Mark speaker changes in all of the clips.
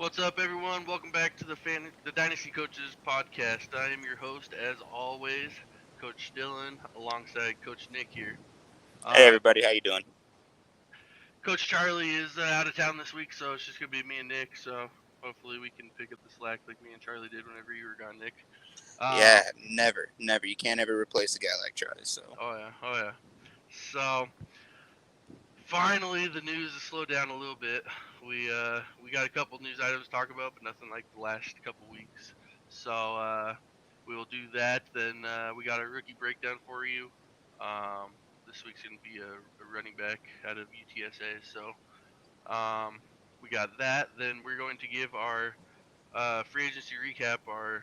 Speaker 1: What's up, everyone? Welcome back to the Dynasty Coaches podcast. I am your host, as always, Coach Dylan, alongside Coach Nick here.
Speaker 2: Hey
Speaker 1: Uh,
Speaker 2: everybody, how you doing?
Speaker 1: Coach Charlie is out of town this week, so it's just gonna be me and Nick. So hopefully we can pick up the slack like me and Charlie did whenever you were gone, Nick.
Speaker 2: Yeah,
Speaker 1: Um,
Speaker 2: never. You can't ever replace a guy like Charlie. So
Speaker 1: oh yeah. So finally, the news has slowed down a little bit. We got a couple news items to talk about, but nothing like the last couple weeks. So we will do that. Then we got a rookie breakdown for you. This week's gonna be a running back out of UTSA. So we got that. Then we're going to give our free agency recap, our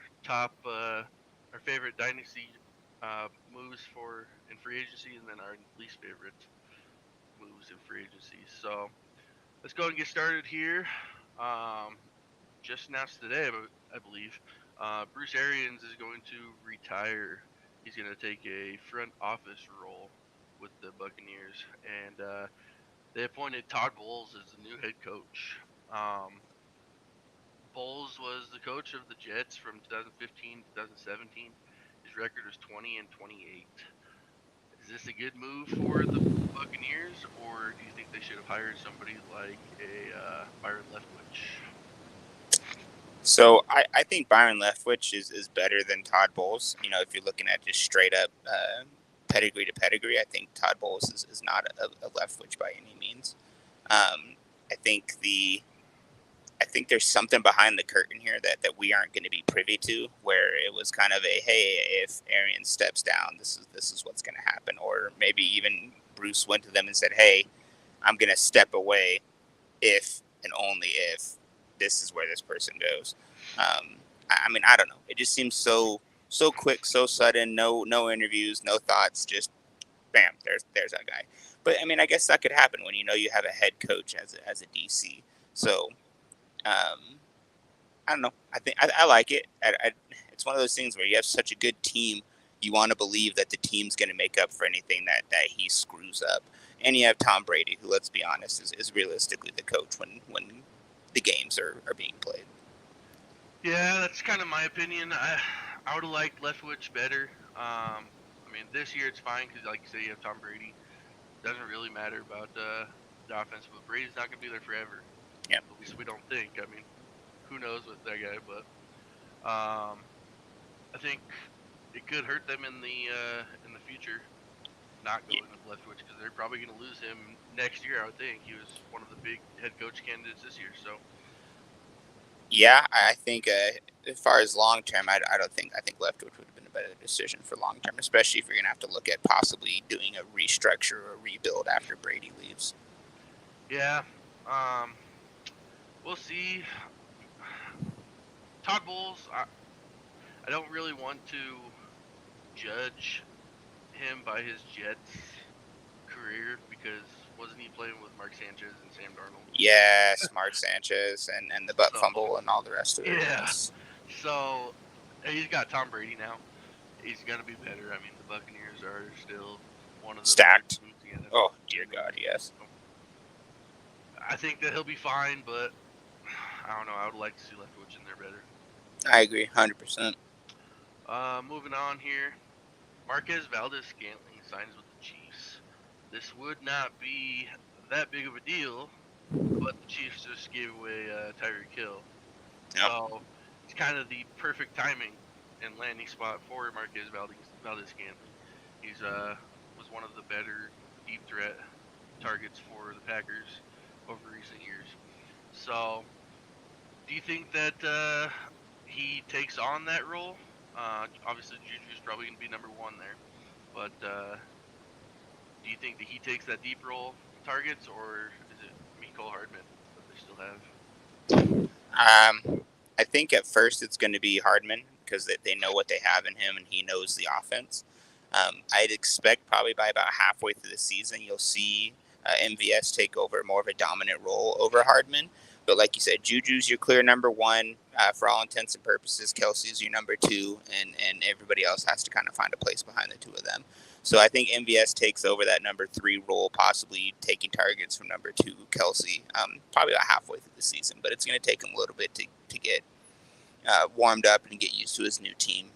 Speaker 1: favorite dynasty moves for in free agency, and then our least favorite moves in free agency. So let's go ahead and get started here. Um, just announced today, I believe, Bruce Arians is going to retire. He's going to take a front office role with the Buccaneers, and they appointed Todd Bowles as the new head coach. Um, Bowles was the coach of the Jets from 2015 to 2017. His record was 20-28. Is this a good move for the Buccaneers, or do you think they should have hired somebody like a Byron Leftwich?
Speaker 2: I think Byron Leftwich is better than Todd Bowles. You know, if you're looking at just straight up pedigree to pedigree, I think Todd Bowles is not a Leftwich by any means. I think I think there's something behind the curtain here that we aren't going to be privy to, where it was kind of a hey, if Arian steps down, this is what's going to happen, or maybe even Bruce went to them and said, hey, I'm going to step away if and only if this is where this person goes. I mean, I don't know. It just seems so quick, so sudden. No interviews, no thoughts. Just bam, there's that guy. But I mean, I guess that could happen when you know you have a head coach as a DC. So I don't know. I think I like it. It's one of those things where you have such a good team, you want to believe that the team's going to make up for anything that he screws up. And you have Tom Brady, who, let's be honest, is realistically the coach when the games are being played.
Speaker 1: Yeah, that's kind of my opinion. I would have liked Leftwich better. I mean, this year it's fine because, like you say, you have Tom Brady. Doesn't really matter about the offense, but Brady's not gonna be there forever.
Speaker 2: Yeah.
Speaker 1: At least we don't think. I mean, who knows with that guy? But um, I think it could hurt them in the future not
Speaker 2: Yeah.
Speaker 1: going with Leftwich because they're probably going to lose him next year. I would think he was one of the big head coach candidates this year. So
Speaker 2: Yeah, I think as far as long term, I don't think I think Leftwich would have been a better decision for long term, especially if you're gonna have to look at possibly doing a restructure or a rebuild after Brady leaves.
Speaker 1: yeah, um, we'll see. Todd Bowles, I don't really want to judge him by his Jets career because wasn't he playing with Mark Sanchez and Sam Darnold?
Speaker 2: Yes, Mark Sanchez and the butt
Speaker 1: So
Speaker 2: fumble and all the rest of it.
Speaker 1: yeah,
Speaker 2: Yes,
Speaker 1: so he's got Tom Brady now. He's gonna be better. I mean, the Buccaneers are still one of the better
Speaker 2: stacked.
Speaker 1: teams in the NFL.
Speaker 2: Oh dear God, yes.
Speaker 1: So I think that he'll be fine, but I don't know. I would like to see Leftwich in there better.
Speaker 2: I agree, 100%.
Speaker 1: Moving on here, Marquez Valdes Scantling signs with the Chiefs. This would not be that big of a deal, but the Chiefs just gave away Tyreek Hill,
Speaker 2: Yep.
Speaker 1: so it's kind of the perfect timing and landing spot for Marquez Valdes Scantling. He's was one of the better deep threat targets for the Packers over recent years. So, do you think that he takes on that role? Obviously, Juju's probably going to be number one there, but do you think that he takes that deep role targets, or is it Mecole Hardman that they still have?
Speaker 2: I think at first it's going to be Hardman because they know what they have in him and he knows the offense. I'd expect probably by about halfway through the season you'll see MVS take over more of a dominant role over Hardman. But like you said, Juju's your clear number one for all intents and purposes. Kelsey's your number two, and everybody else has to kind of find a place behind the two of them. So I think MVS takes over that number 3 role, possibly taking targets from number 2 Kelsey, probably about halfway through the season. But it's going to take him a little bit to get warmed up and get used to his new team.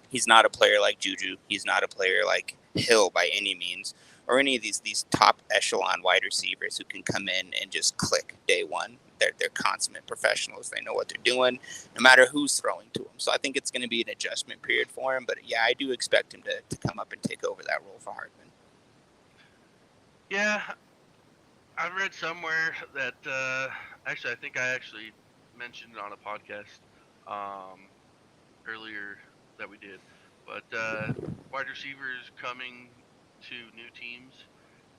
Speaker 2: He's not a player like Juju. He's not a player like Hill by any means, or any of these top echelon wide receivers who can come in and just click day one. They're consummate professionals. They know what they're doing, no matter who's throwing to them. So I think it's going to be an adjustment period for him. But yeah, I do expect him to come up and take over that role for Hardman.
Speaker 1: Yeah, I read somewhere that actually I think I actually mentioned it on a podcast earlier that we did, but wide receivers coming to new teams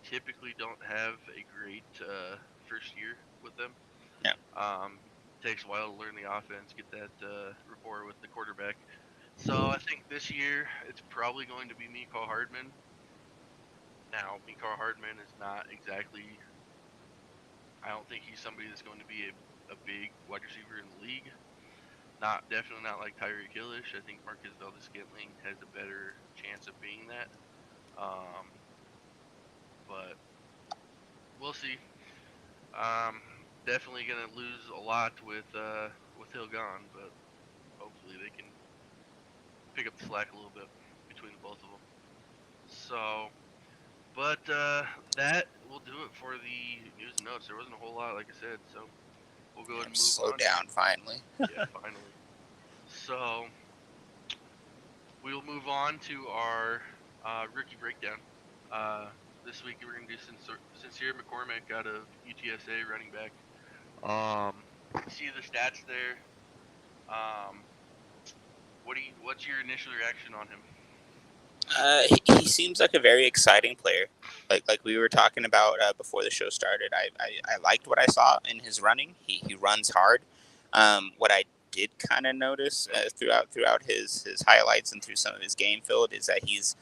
Speaker 1: typically don't have a great first year with them.
Speaker 2: Yeah.
Speaker 1: Takes a while to learn the offense, get that rapport with the quarterback. So I think this year it's probably going to be Mecole Hardman. Now, Mecole Hardman is not exactly. I don't think he's somebody that's going to be a big wide receiver in the league. Definitely not like Tyreek Hillish. I think Marquez Valdes has a better chance of being that. But we'll see. Definitely gonna lose a lot with Hill gone, but hopefully they can pick up the slack a little bit between the both of them. So, but that will do it for the news and notes. There wasn't a whole lot, like I said, so we'll go ahead and move
Speaker 2: slow
Speaker 1: on.
Speaker 2: down finally.
Speaker 1: Yeah, finally. So we'll move on to our rookie breakdown. This week we're going to do Sincere McCormick out of UTSA, running back. You see the stats there. What's your initial reaction on him?
Speaker 2: He seems like a very exciting player. Like we were talking about before the show started. I liked what I saw in his running. He runs hard. What I did kind of notice throughout his highlights and through some of his game film is that he's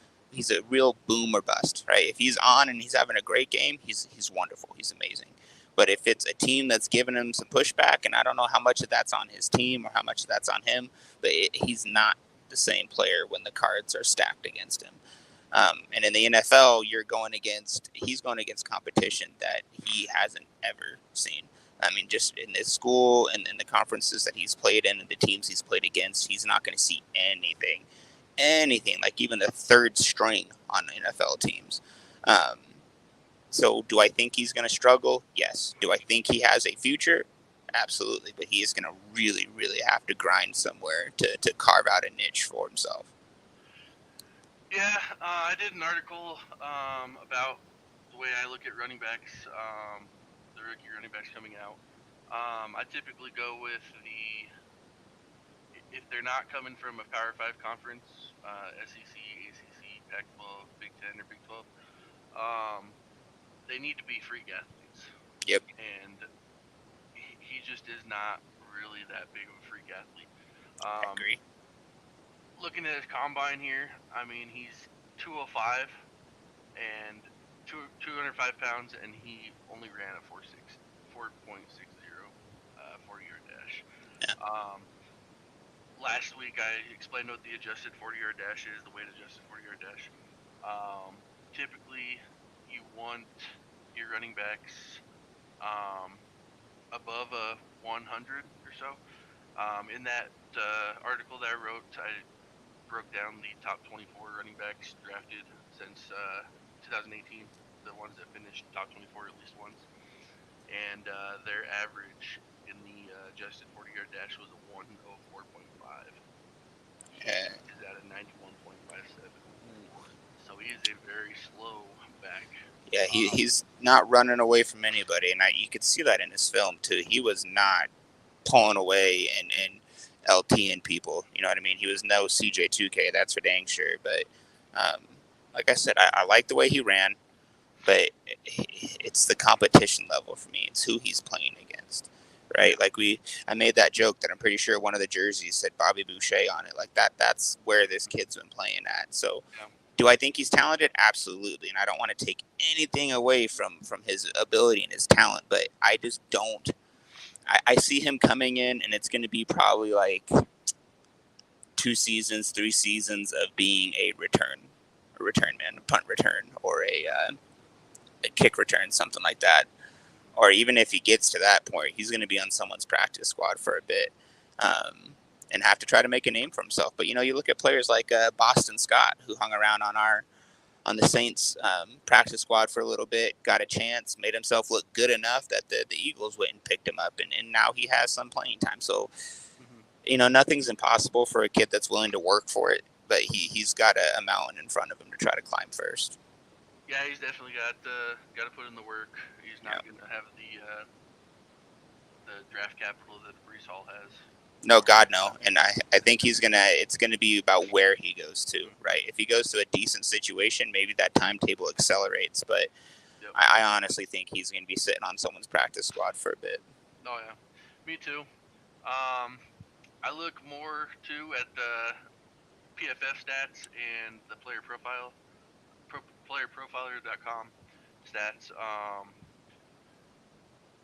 Speaker 2: a real boom or bust, right? If he's on and he's having a great game, he's wonderful. He's amazing. But if it's a team that's giving him some pushback, and I don't know how much of that's on his team or how much of that's on him, but he's not the same player when the cards are stacked against him. And in the NFL, he's going against competition that he hasn't ever seen. I mean, just in his school and in the conferences that he's played in and the teams he's played against, he's not going to see anything like even the third string on NFL teams. So do I think he's going to struggle? Yes. Do I think he has a future? Absolutely. But he is going to really, really have to grind somewhere to carve out a niche for himself.
Speaker 1: Yeah, I did an article about the way I look at running backs, the rookie running backs coming out. I typically go with if they're not coming from a Power 5 conference, SEC, ACC, Pac-12, Big 10, or Big 12, they need to be freak athletes.
Speaker 2: Yep.
Speaker 1: And he just is not really that big of a freak athlete.
Speaker 2: I agree.
Speaker 1: Looking at his combine here, I mean, he's 205 and 205 pounds, and he only ran a 4.60 40-yard dash.
Speaker 2: Yeah.
Speaker 1: Last week I explained what the adjusted 40-yard dash is, the weight adjusted 40-yard dash. Typically, you want your running backs above a 100 or so. In that article that I wrote, I broke down the top 24 running backs drafted since 2018, the ones that finished top 24 at least once, and their average in the adjusted 40-yard dash was a 104.5.
Speaker 2: Yeah.
Speaker 1: Is at a 91.57. So he is a very slow back.
Speaker 2: Yeah, he's not running away from anybody, and you could see that in his film too. He was not pulling away and LTing people. You know what I mean? He was no CJ2K, that's for dang sure. But like I said, I like the way he ran, but it's the competition level for me. It's who he's playing against, right? Like I made that joke that I'm pretty sure one of the jerseys said Bobby Boucher on it. Like that's where this kid's been playing at. So. Yeah. Do I think he's talented? Absolutely. And I don't want to take anything away from his ability and his talent, but I just don't. I see him coming in, and it's going to be probably like 2 seasons, 3 seasons of being a return a return man, a punt return, or a kick return, something like that. Or even if he gets to that point, he's going to be on someone's practice squad for a bit, and have to try to make a name for himself. But you look at players like Boston Scott, who hung around on the Saints practice squad for a little bit, got a chance, made himself look good enough that the Eagles went and picked him up, and now he has some playing time. So, nothing's impossible for a kid that's willing to work for it, but he's got a mountain in front of him to try to climb first.
Speaker 1: Yeah, he's definitely got to put in the work. He's not going to have the draft capital that Brees Hall has.
Speaker 2: No, God, no. And I think it's gonna be about where he goes to, right? If he goes to a decent situation, maybe that timetable accelerates. But
Speaker 1: Yep.
Speaker 2: I honestly think he's gonna be sitting on someone's practice squad for a bit.
Speaker 1: Oh yeah, me too. I look more too at the PFF stats and the player profile, playerprofiler.com stats.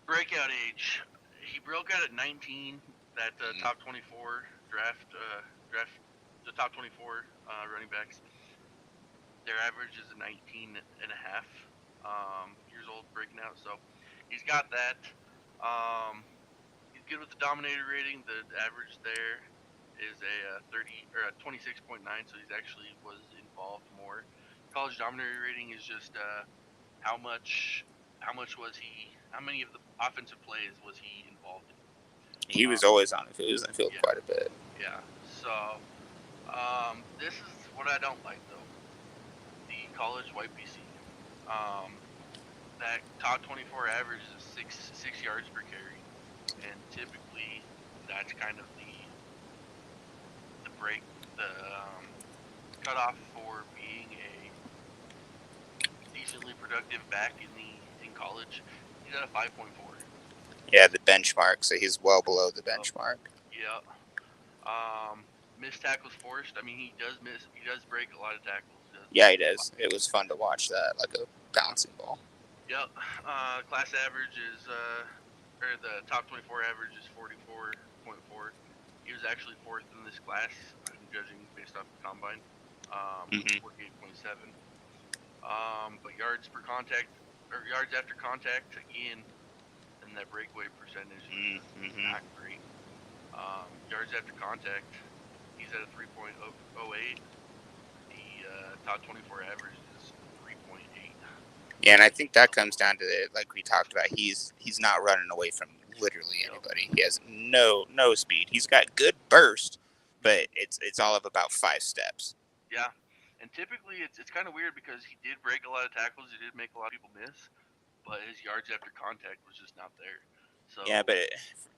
Speaker 1: Breakout age. He broke out at 19. That top 24 draft. The top 24 running backs. Their average is 19 and a half years old, breaking out. So he's got that. He's good with the dominator rating. The average there is a 30 or a 26.9. So he's actually was involved more. College dominator rating is just how much was he? How many of the offensive plays was he involved in?
Speaker 2: He was always on the field. He was on the field
Speaker 1: Yeah.
Speaker 2: quite a bit.
Speaker 1: Yeah. So this is what I don't like though. The college YPC. That top 24 average is six yards per carry, and typically that's kind of the cutoff for being a decently productive back in college. He's at a 5.4.
Speaker 2: Yeah, the benchmark. So he's well below the benchmark.
Speaker 1: Yeah. Missed tackles forced. I mean, he does miss. He does break a lot of tackles.
Speaker 2: Yeah, he does. It was fun to watch that, like a bouncing ball.
Speaker 1: Yep. Class average is or the top 24 average is 44.4. He was actually fourth in this class. I'm judging based off the combine. 48.7. But yards per contact or yards after contact again, and that breakaway percentage is not great. Yards after contact, he's at a 3.08. The top 24 average is 3.8.
Speaker 2: Yeah, and I think that comes down to like we talked about. He's not running away from literally anybody. He has no speed. He's got good burst, but it's all of about 5 steps.
Speaker 1: Yeah, and typically it's kind of weird because he did break a lot of tackles. He did make a lot of people miss, but his yards after contact was just not there. So
Speaker 2: yeah, but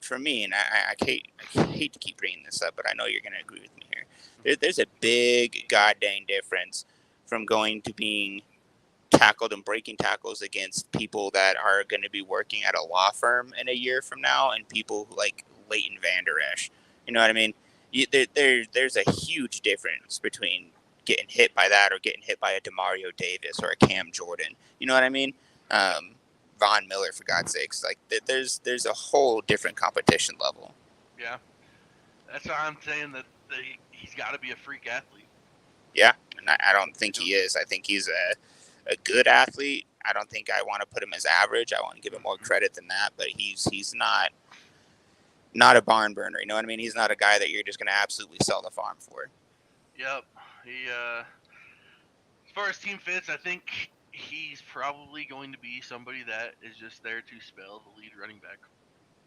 Speaker 2: for me, and I hate to keep bringing this up, but I know you're going to agree with me here. There's a big goddamn difference from going to being tackled and breaking tackles against people that are going to be working at a law firm in a year from now, and people like Leighton Vander Esch. You know what I mean? There's a huge difference between getting hit by that or getting hit by a Demario Davis or a Cam Jordan. You know what I mean? Von Miller, for God's sakes. Like, there's a whole different competition level.
Speaker 1: Yeah, that's why I'm saying that he's got to be a freak athlete.
Speaker 2: Yeah, and I don't think he is. I think he's a good athlete. I don't think I want to put him as average. I want to give him more credit than that, but he's not a barn burner. You know what I mean? He's not a guy that you're just going to absolutely sell the farm for.
Speaker 1: Yep. He as far as team fits, I think he's probably going to be somebody that is just there to spell the lead running back.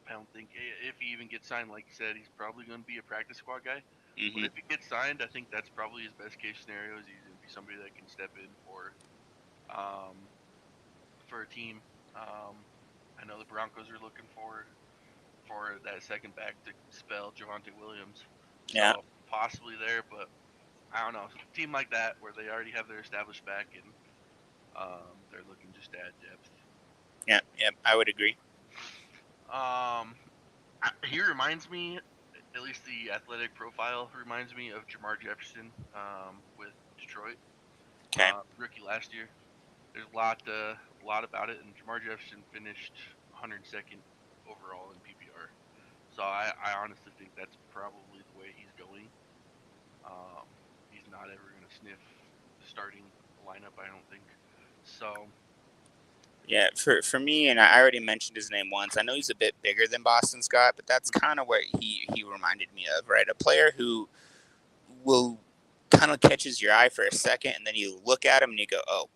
Speaker 1: I don't think if he even gets signed, like you said, he's probably going to be a practice squad guy. But if he gets signed, I think that's probably his best case scenario. Is he's going to be somebody that can step in for a team. I know the Broncos are looking for that second back to spell Javonte Williams.
Speaker 2: Yeah.
Speaker 1: So possibly there, but I don't know. A team like that where they already have their established back and they're looking just to add depth.
Speaker 2: Yeah, I would agree.
Speaker 1: He reminds me, at least the athletic profile reminds me of Jamar Jefferson with Detroit.
Speaker 2: Okay.
Speaker 1: Rookie last year. There's a lot about it, and Jamar Jefferson finished 102nd overall in PPR. So I honestly think that's probably the way he's going. He's not ever going to sniff starting lineup. I don't think so.
Speaker 2: Yeah, for me, and I already mentioned his name once. I know he's a bit bigger than Boston Scott, but that's kind of what he reminded me of, right? A player who will kind of catches your eye for a second, and then you look at him and you go, "Oh,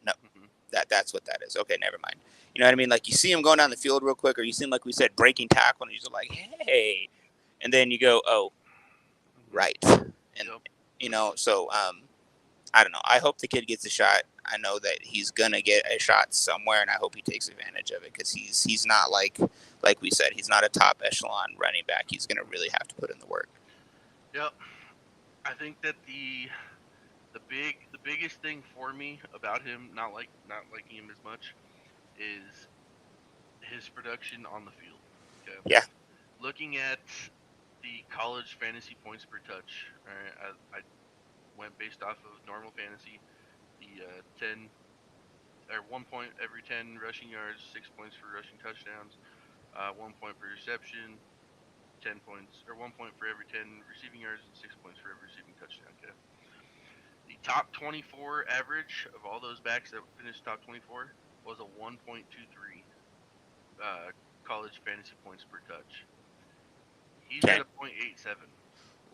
Speaker 2: no,
Speaker 1: Mm-hmm.
Speaker 2: that's what that is." Okay, never mind. You know what I mean? Like you see him going down the field real quick, or you see him, like we said, breaking tackle, and you're just like, "Hey," and then you go, "Oh,
Speaker 1: Mm-hmm.
Speaker 2: right," and
Speaker 1: Yep.
Speaker 2: so I don't know. I hope the kid gets a shot. I know that he's gonna get a shot somewhere, and I hope he takes advantage of it because he's not like we said, he's not a top echelon running back. He's gonna really have to put in the work.
Speaker 1: Yep. I think that the biggest thing for me about him, not liking him as much, is his production on the field. Okay.
Speaker 2: Yeah,
Speaker 1: Looking at the college fantasy points per touch, I went based off of normal fantasy. The 1 point every 10 rushing yards, 6 points for rushing touchdowns, 1 point per reception, 10 points, or 1 point for every 10 receiving yards, and 6 points for every receiving touchdown. Okay. The top 24 average of all those backs that finished top 24 was a 1.23 uh, college fantasy points per touch. He's at
Speaker 2: okay.
Speaker 1: a .87.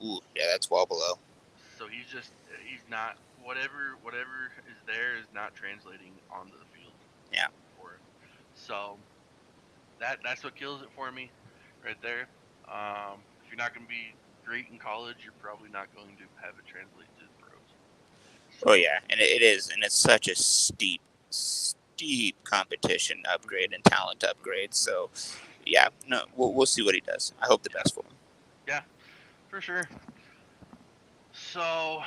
Speaker 2: Ooh, yeah, that's well below.
Speaker 1: So he's not whatever is there is not translating onto the field
Speaker 2: Yeah.
Speaker 1: for him. So that's what kills it for me, right there. If you're not going to be great in college, you're probably not going to have it translate to the pros.
Speaker 2: Oh
Speaker 1: So
Speaker 2: yeah, and it is, and it's such a steep competition upgrade and talent upgrade. So yeah, no, we'll see what he does. I hope the
Speaker 1: yeah,
Speaker 2: best for him.
Speaker 1: yeah, for sure. So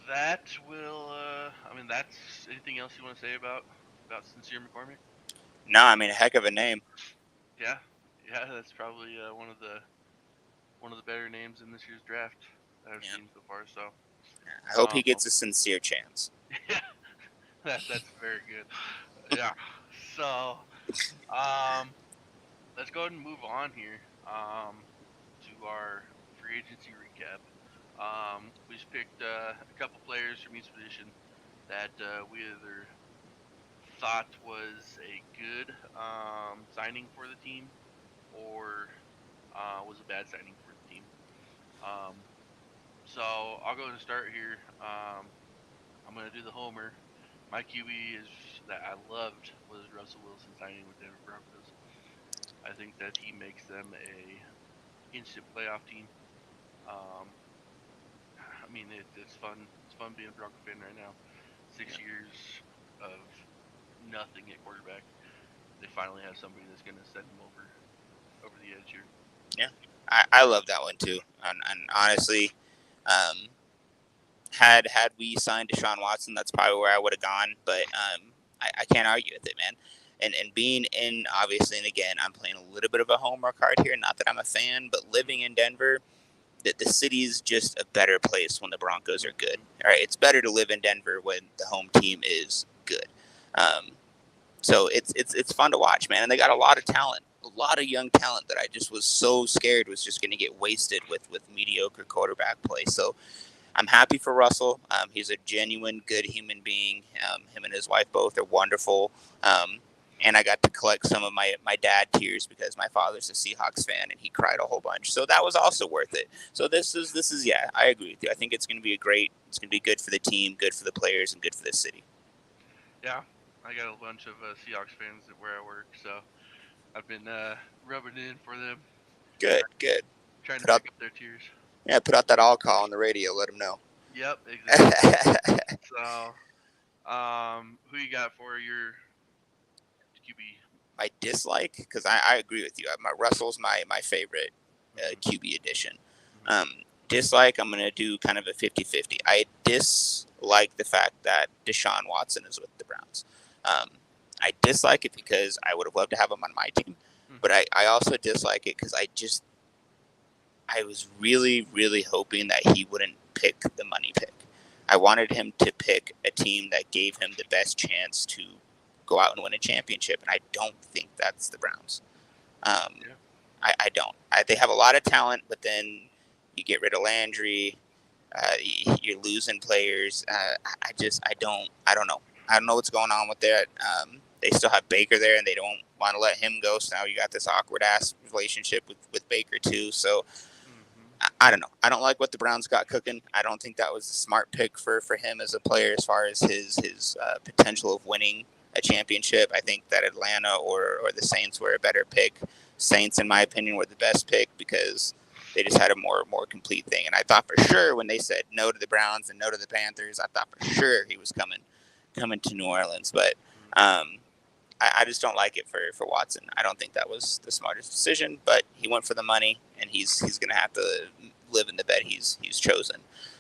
Speaker 1: that will. I mean, that's anything else you want to say about Sincere McCormick?
Speaker 2: No, I mean a heck of a name.
Speaker 1: Yeah, yeah, that's probably one of the better names in this year's draft that I've
Speaker 2: Yeah.
Speaker 1: seen so far. So,
Speaker 2: I hope he
Speaker 1: um,
Speaker 2: gets a sincere chance.
Speaker 1: yeah, that's very good. Yeah. So, um, let's go ahead and move on here. To our free agency recap. We just picked a couple players from each position that we either thought was a good signing for the team or was a bad signing for the team. Um, so I'll go and start here. I'm going to do the homer. My QB is that I loved was Russell Wilson signing with Denver Broncos. I think that he makes them a instant playoff team. Um, I mean, it's fun. It's fun being a Bronco fan right now.
Speaker 2: Yeah.
Speaker 1: 6 years of nothing at quarterback. They finally have somebody that's going to send them over the edge here.
Speaker 2: Yeah, I love that one too. And honestly, um, had we signed Deshaun Watson, that's probably where I would have gone. But I can't argue with it, man. And being in, obviously, and again, I'm playing a little bit of a homer card here. Not that I'm a fan, but living in Denver, that the city's just a better place when the Broncos are good. All right, it's better to live in Denver when the home team is good. Um, so it's fun to watch, man. And they got a lot of talent, a lot of young talent that I just was so scared was just going to get wasted with mediocre quarterback play. So I'm happy for Russell. He's a genuine good human being. Him and his wife both are wonderful. And I got to collect some of my dad tears because my father's a Seahawks fan and he cried a whole bunch. So that was also worth it. So this is yeah, I agree with you. I think it's going to be it's going to be good for the team, good for the players, and good for the city.
Speaker 1: Yeah, I got a bunch of Seahawks fans at where I work, so I've been rubbing it in for them,
Speaker 2: Good, good.
Speaker 1: trying to
Speaker 2: Put out
Speaker 1: pick up their tears.
Speaker 2: put out that all call on the radio. Let them know.
Speaker 1: Yep, exactly. So, who you got for your QB?
Speaker 2: My dislike, because I agree with you. My Russell's my favorite
Speaker 1: Mm-hmm.
Speaker 2: QB addition.
Speaker 1: Mm-hmm.
Speaker 2: Dislike, I'm going to do kind of a 50-50. I dislike the fact that Deshaun Watson is with the Browns. Um, I dislike it because I would have loved to have him on my team, but
Speaker 1: Mm-hmm.
Speaker 2: I also dislike it because I was really, really hoping that he wouldn't pick the money pick. I wanted him to pick a team that gave him the best chance to go out and win a championship, and I don't think that's the Browns. Um,
Speaker 1: Yeah.
Speaker 2: I don't. They have a lot of talent, but then you get rid of Landry. You're losing players. I don't know. I don't know what's going on with that. They still have Baker there, and they don't want to let him go. So now you got this awkward ass relationship with Baker too. So I don't know. I don't like what the Browns got cooking. I don't think that was a smart pick for him as a player as far as his potential of winning a championship. I think that Atlanta or the Saints were a better pick. Saints, in my opinion, were the best pick because they just had a more complete thing. And I thought for sure when they said no to the Browns and no to the Panthers, I thought for sure he was coming to New Orleans. But I just don't like it for Watson. I don't think that was the smartest decision, but he went for the money, and he's going to have to live in the bed he's chosen.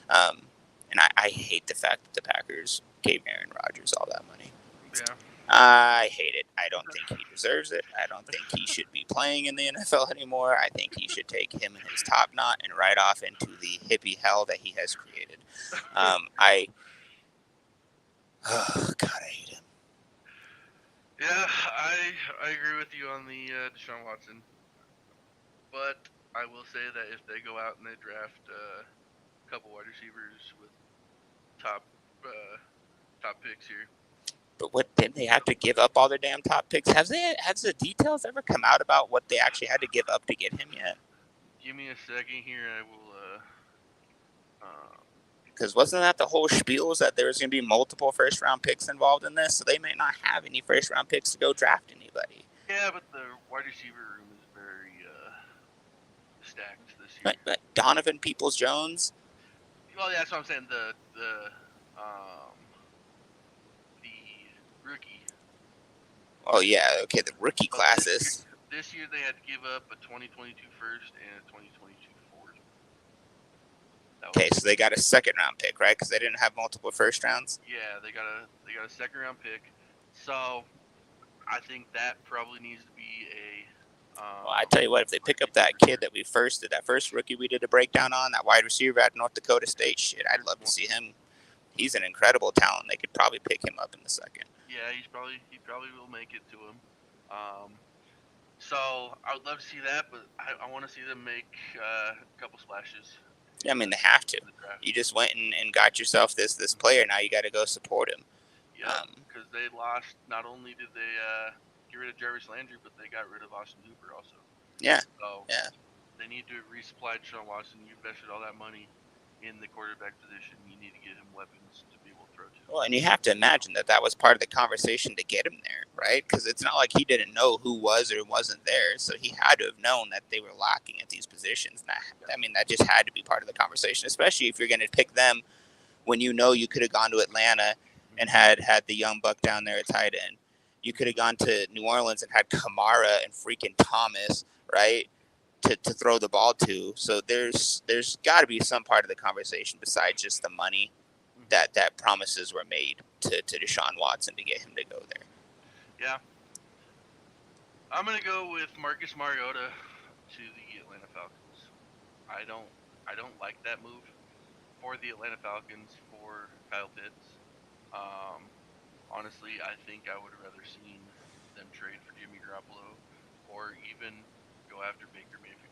Speaker 2: And I hate the fact that the Packers gave Aaron Rodgers all that money.
Speaker 1: Yeah.
Speaker 2: I hate it. I don't think he deserves it. I don't think he should be playing in the NFL anymore. I think he should take him and his top knot and ride off into the hippie hell that he has created. Oh, God, I hate him.
Speaker 1: Yeah, I agree with you on the Deshaun Watson. But I will say that if they go out and they draft a couple wide receivers with top picks here.
Speaker 2: But what didn't they have to give up all their damn top picks? Has the details ever come out about what they actually had to give up to get him yet?
Speaker 1: Give me a second here. I will.
Speaker 2: Because wasn't that the whole spiel, is that there was going to be multiple first-round picks involved in this? So they may not have any first-round picks to go draft anybody.
Speaker 1: Yeah, but the wide receiver room is very stacked this year.
Speaker 2: But Donovan Peoples-Jones?
Speaker 1: Well, yeah, that's what I'm saying. The rookie.
Speaker 2: Oh, yeah, okay, the rookie classes.
Speaker 1: This year they had to give up a 2022 first and a 2022 fourth.
Speaker 2: Okay, so they got a second-round pick, right? Because they didn't have multiple first rounds.
Speaker 1: Yeah, they got a second-round pick. So I think that probably needs to be a.
Speaker 2: Well, I tell you what, if they pick up that kid that first rookie we did a breakdown on, that wide receiver at North Dakota State, shit, I'd love to see him. He's an incredible talent. They could probably pick him up in the second.
Speaker 1: Yeah, he probably will make it to him. So I would love to see that, but I want to see them make a couple splashes.
Speaker 2: Yeah, I mean, they have to. You just went and got yourself this player. Now you got to go support him.
Speaker 1: Yeah, because they lost. Not only did they get rid of Jarvis Landry, but they got rid of Austin Hooper also.
Speaker 2: Yeah.
Speaker 1: So
Speaker 2: yeah,
Speaker 1: they need to resupply Deshaun Watson. You invested all that money in the quarterback position. You need to get him weapons to be able to throw to.
Speaker 2: Well, and you have to imagine that was part of the conversation to get him there, right? Because it's not like he didn't know who was or wasn't there. So he had to have known that they were lacking at these positions. I mean, that just had to be part of the conversation, especially if you're going to pick them when you know you could have gone to Atlanta and had the young buck down there at tight end. You could have gone to New Orleans and had Kamara and freaking Thomas, right, to throw the ball to. So there's got to be some part of the conversation besides just the money that promises were made to Deshaun Watson to get him to go there.
Speaker 1: Yeah. I'm going to go with Marcus Mariota to the Atlanta Falcons. I don't like that move for the Atlanta Falcons for Kyle Pitts. Honestly, I think I would have rather seen them trade for Jimmy Garoppolo or even go after Baker Mayfield.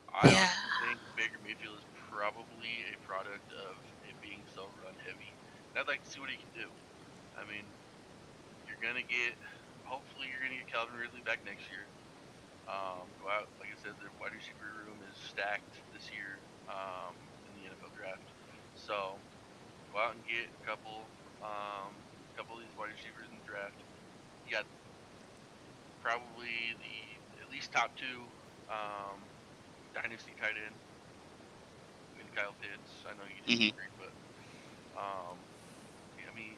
Speaker 1: I think Baker Mayfield is probably a product of it being so run heavy. And I'd like to see what he can do. I mean, hopefully you're gonna get Calvin Ridley back next year. Go out, like I said, the wide receiver room is stacked this year in the NFL draft. So go out and get a couple of these wide receivers in the draft. You got probably at least top two Dynasty tight end in Kyle Pitts. I know you disagree, but I mean,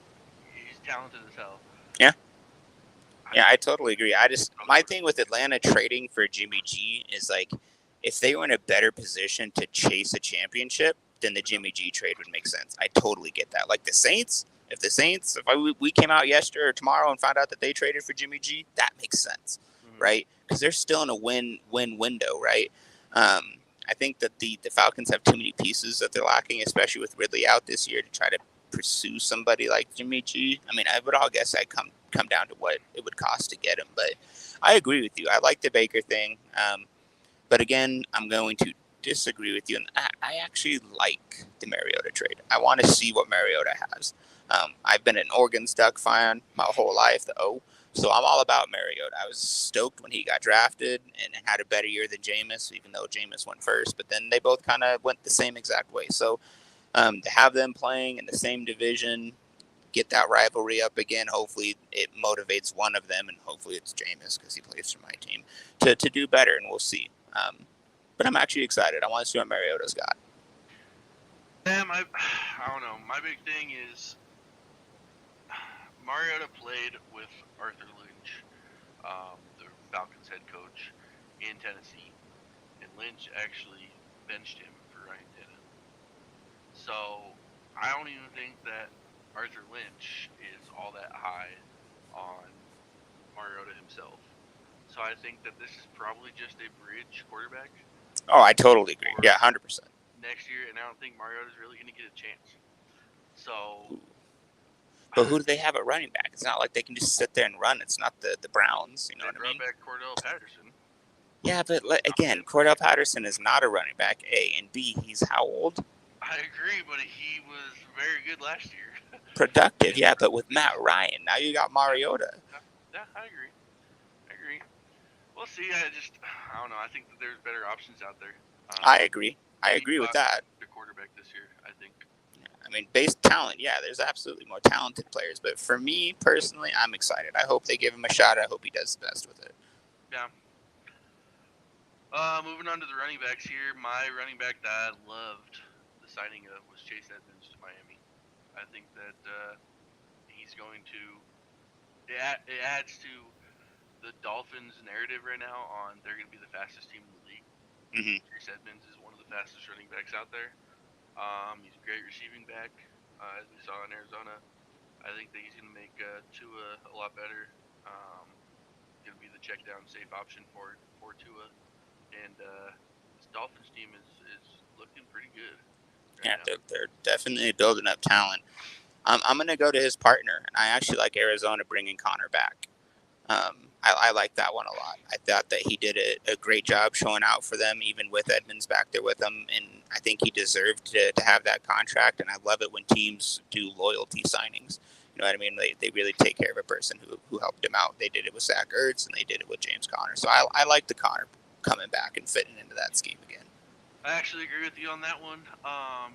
Speaker 1: he's talented as hell.
Speaker 2: Yeah. Yeah, I totally agree. My thing with Atlanta trading for Jimmy G is like, if they were in a better position to chase a championship, then the Jimmy G trade would make sense. I totally get that. Like the Saints, if we came out yesterday or tomorrow and found out that they traded for Jimmy G, that makes sense, right? Because they're still in a win window, right? I think that the Falcons have too many pieces that they're lacking, especially with Ridley out this year, to try to pursue somebody like Jimmy G. I mean, I would all guess I'd come down to what it would cost to get him. But I agree with you. I like the Baker thing. But again, I'm going to disagree with you, and I actually like the Mariota trade. I want to see what Mariota has. I've been an Oregon's Duck fan my whole life, the O, so I'm all about Mariota. I was stoked when he got drafted and had a better year than Jameis, even though Jameis went first, but then they both kind of went the same exact way. So to have them playing in the same division, get that rivalry up again. Hopefully, it motivates one of them, and hopefully it's Jameis because he plays for my team to do better, and we'll see. But I'm actually excited. I want to see what Mariota's got.
Speaker 1: I don't know. My big thing is Mariota played with Arthur Lynch, the Falcons head coach, in Tennessee, and Lynch actually benched him for Ryan Tannehill. So I don't even think that Arthur Lynch is all that high on Mariota himself. So I think that this is probably just a bridge quarterback.
Speaker 2: Oh, I totally agree. Yeah, 100%.
Speaker 1: Next year, and I don't think Mariota's really going to get a chance. So.
Speaker 2: But who do they have at running back? It's not like they can just sit there and run. It's not the Browns. You know what I mean?
Speaker 1: They brought back Cordell Patterson.
Speaker 2: Yeah, but again, Cordell Patterson is not a running back, A. And B, he's how old?
Speaker 1: I agree, but he was very good last year.
Speaker 2: Productive, yeah, but with Matt Ryan. Now you got Mariota.
Speaker 1: Yeah, I agree. We'll see. I don't know. I think that there's better options out there.
Speaker 2: I agree with that.
Speaker 1: The quarterback this year, I think.
Speaker 2: I mean, based talent, yeah, there's absolutely more talented players. But for me personally, I'm excited. I hope they give him a shot. I hope he does the best with it.
Speaker 1: Yeah. Moving on to the running backs here. My running back that I loved the signing of was Chase Edmonds to Miami. I think that he's going to. It adds to the Dolphins' narrative right now on they're going to be the fastest team in the league.
Speaker 2: Mm-hmm.
Speaker 1: Chase Edmonds is one of the fastest running backs out there. He's a great receiving back, as we saw in Arizona. I think that he's going to make Tua a lot better. Going to be the check down safe option for Tua, and this Dolphins team is looking pretty good.
Speaker 2: Right now. They're definitely building up talent. I'm going to go to his partner, and I actually like Arizona bringing Connor back. I like that one a lot. I thought that he did a great job showing out for them, even with Edmonds back there with him, and I think he deserved to have that contract, and I love it when teams do loyalty signings. You know what I mean? They really take care of a person who helped him out. They did it with Zach Ertz, and they did it with James Conner. So I like the Conner coming back and fitting into that scheme again.
Speaker 1: I actually agree with you on that one. I